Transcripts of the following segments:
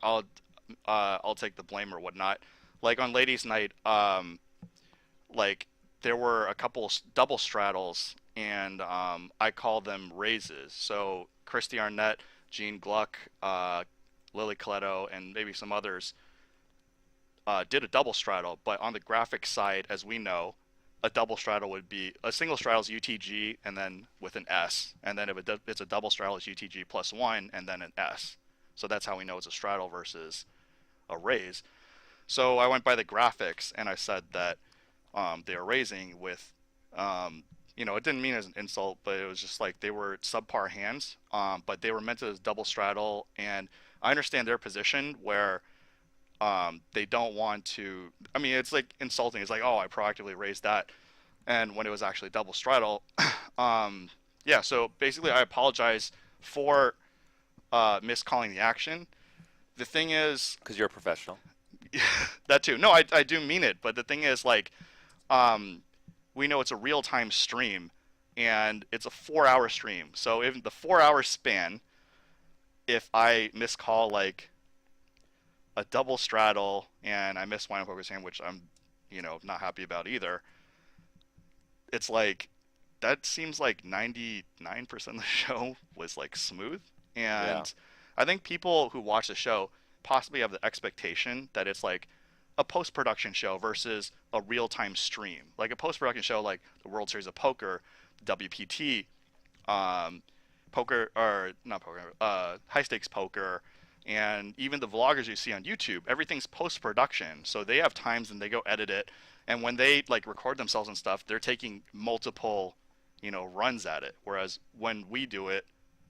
I'll take the blame or whatnot. Like on ladies' night, like there were a couple double straddles, and I call them raises. So Kristy Arnett, Jean Gluck, Lily Kiletto, and maybe some others did a double straddle. But on the graphic side, as we know, a double straddle would be a single straddle is UTG and then with an S, and then if it's a double straddle, it's UTG plus one and then an S. So that's how we know it's a straddle versus a raise. So I went by the graphics and I said that they were raising with, it didn't mean as an insult, but it was just like they were subpar hands, but they were meant as double straddle. And I understand their position where they don't want to. I mean, it's like insulting. It's like, oh, I proactively raised that, and when it was actually double straddle. Yeah. So basically, I apologize for miscalling the action. The thing is, Because you're a professional. that too. No, I do mean it, but the thing is, like, um, we know it's a real time stream, and it's a 4 hour stream. So in the 4 hour span, if I miscall like a double straddle and I miss Winopoker's hand, which I'm, not happy about either, it's like that seems like 99% of the show was like smooth. Yeah. And I think people who watch the show possibly have the expectation that it's like a post-production show versus a real-time stream. Like a post-production show like the World Series of Poker, the WPT, poker, or not poker, high stakes poker, and even the vloggers you see on YouTube, everything's post-production. So they have times and they go edit it. And when they like record themselves and stuff, they're taking multiple, runs at it. Whereas when we do it,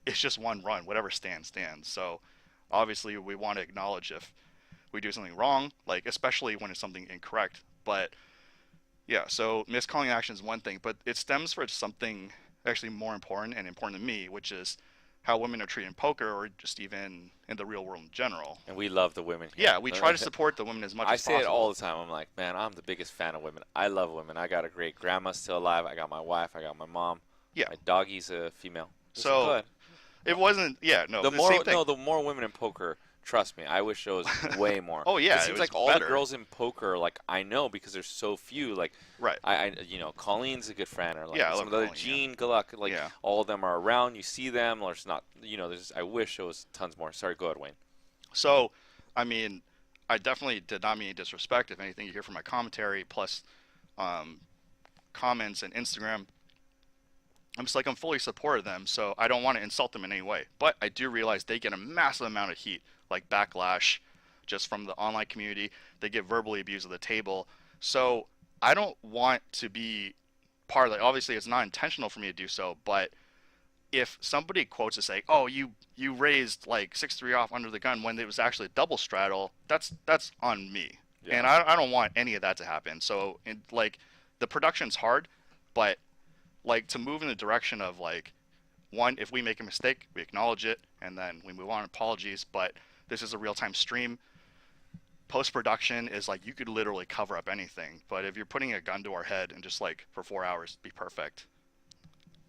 it's just one run. Whatever stands. So obviously we want to acknowledge if we do something wrong, like especially when it's something incorrect. But yeah, so miscalling action is one thing, but it stems for something actually more important and important to me, which is how women are treated in poker or just even in the real world in general. And we love the women here. Yeah, we try to support the women as much I as say possible. it all the time. I'm like, man, I'm the biggest fan of women. I love women. I got a great grandma still alive. I got my wife. I got my mom. Yeah. My doggy's a female. So Good. it wasn't. Yeah, no. The The more same thing. no, the more women in poker. Trust me, I wish there was way more. Oh yeah, It it seems was like all better. the girls in poker, like I know because there's so few. Like Right. Colleen's a good friend, or like Yeah, I some love of the other Colleen, Jean, Gluck, like Yeah. all of them are around. You see them, or it's not. There's. I wish there was tons more. Sorry, go ahead, Wayne. So, I mean, I definitely did not mean disrespect. If anything, you hear from my commentary plus um, comments and Instagram, I'm just like I'm fully supportive of them. So I don't want to insult them in any way. But I do realize they get a massive amount of heat, like backlash, just from the online community. They get verbally abused at the table. So I don't want to be part of that. Obviously, it's not intentional for me to do so, but if somebody quotes to say, "Oh, you raised like 6-3 off under the gun," when it was actually a double straddle, that's on me, Yeah. and I don't want any of that to happen. So, like, the production's hard, but like to move in the direction of like, one, if we make a mistake, we acknowledge it, and then we move on. Apologies, but this is a real time stream. Post production is like you could literally cover up anything, but if you're putting a gun to our head and just like for 4 hours be perfect,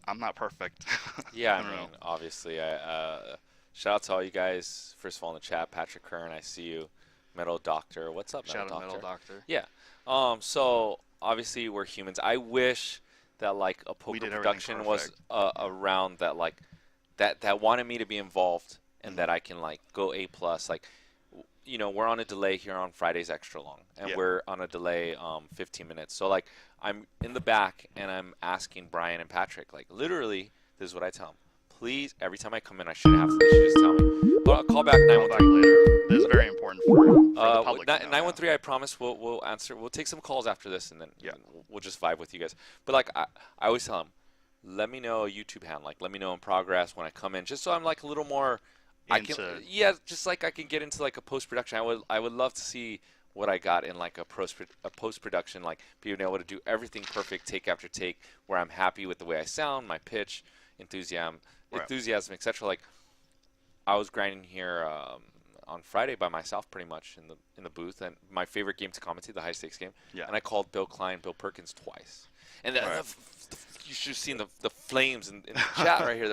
I'm not perfect. Yeah, I don't know. obviously, shout out to all you guys. First of all, in the chat, Patrick Kern, I see you. Metal Doctor, what's up, Metal Shout out Doctor? Metal Doctor. Yeah. So obviously we're humans. I wish that like a poker did everything production was perfect. around that like that wanted me to be involved and that I can like go A plus. Like, we're on a delay here on Fridays extra long, and Yeah. we're on a delay 15 minutes. So like I'm in the back and I'm asking Brian and Patrick, like literally, this is what I tell them. Please, every time I come in, I shouldn't have to. They should just tell me. But I'll call back Call back 913. later. This is very important for the public. to know. 913, I promise we'll answer. We'll take some calls after this, and then Yeah. we'll just vibe with you guys. But like I always tell them, let me know a YouTube hand, like let me know in progress when I come in, just so I'm like a little more. Just like I can get into like a post production. I would love to see what I got in like a post production, like being able to do everything perfect, take after take, where I'm happy with the way I sound, my pitch, enthusiasm, etc. Like I was grinding here on Friday by myself, pretty much in the booth, and my favorite game to commentate, the high stakes game, Yeah. and I called Bill Perkins twice, and you should have seen the flames in the chat right here.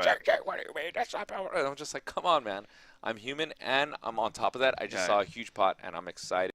Jack, what do you mean? That's not power. And I'm just like, come on, man. I'm human and I'm on top of that. I just Yeah. saw a huge pot and I'm excited.